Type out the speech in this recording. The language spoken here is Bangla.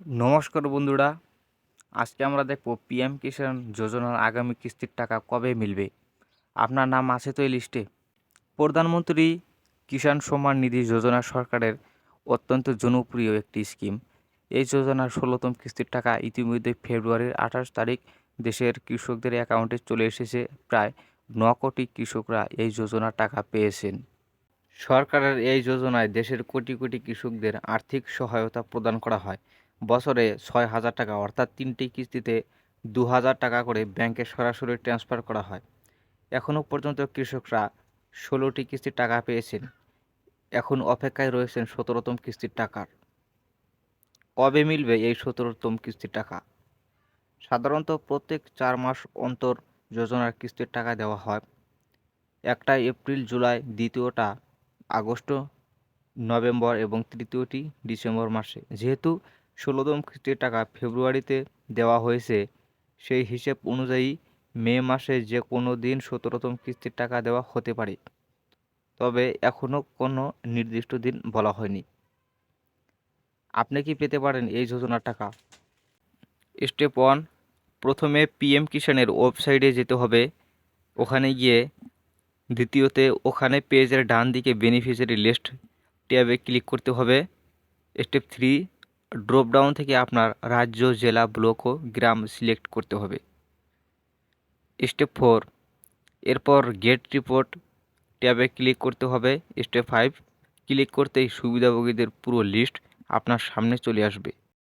নমস্কার বন্ধুরা, আজকে আমরা দেখব পিএম কিষাণ যোজনার আগামী কিস্তির টাকা কবে মিলবে। আপনার নাম আছে তো এই লিস্টে? প্রধানমন্ত্রী কিষাণ সম্মান নিধি যোজনা সরকারের অত্যন্ত জনপ্রিয় একটি স্কিম। এই যোজনার ১৬তম কিস্তির টাকা ইতিমধ্যে ফেব্রুয়ারির ২৮ তারিখ দেশের কৃষকদের অ্যাকাউন্টে চলে এসেছে। প্রায় ৯ কোটি কৃষকরা এই যোজনার টাকা পেয়েছেন। সরকারের এই যোজনায় দেশের কোটি কোটি কৃষকদের আর্থিক সহায়তা প্রদান করা হয়। বছরে ৬,০০০ টাকা অর্থাৎ ৩টি কিস্তিতে ২,০০০ টাকা করে ব্যাংকে সরাসরি ট্রান্সফার করা হয়। এখনও পর্যন্ত কৃষকরা ১৬টি কিস্তির টাকা পেয়েছেন। এখন অপেক্ষায় রয়েছেন ১৭তম কিস্তির টাকার। কবে মিলবে এই ১৭তম কিস্তির টাকা? সাধারণত প্রত্যেক ৪ মাস অন্তর যোজনার কিস্তির টাকা দেওয়া হয়। একটা এপ্রিল, জুলাই, দ্বিতীয়টা আগস্ট, নভেম্বর এবং তৃতীয়টি ডিসেম্বর মাসে। যেহেতু ১৬তম কিস্তির টাকা ফেব্রুয়ারিতে দেওয়া হয়েছে, সেই হিসেব অনুযায়ী মে মাসে যে কোনো দিন ১৭তম কিস্তির টাকা দেওয়া হতে পারে, তবে এখনও কোনো নির্দিষ্ট দিন বলা হয়নি। আপনি কি পেতে পারেন এই যোজনার টাকা? স্টেপ 1, প্রথমে পিএম কিষাণের ওয়েবসাইটে যেতে হবে। ওখানে গিয়ে দ্বিতীয়তে ওখানে পেজের ডান দিকে বেনিফিশিয়ারি লিস্ট ট্যাবে ক্লিক করতে হবে। স্টেপ 3, ড্রপ ডাউন থেকে আপনার রাজ্য, জেলা, ব্লক ও গ্রাম সিলেক্ট করতে হবে। স্টেপ 4, এরপর গেট রিপোর্ট ট্যাবে ক্লিক করতে হবে। স্টেপ 5, ক্লিক করতেই সুবিধাভোগীদের পুরো লিস্ট আপনার সামনে চলে আসবে।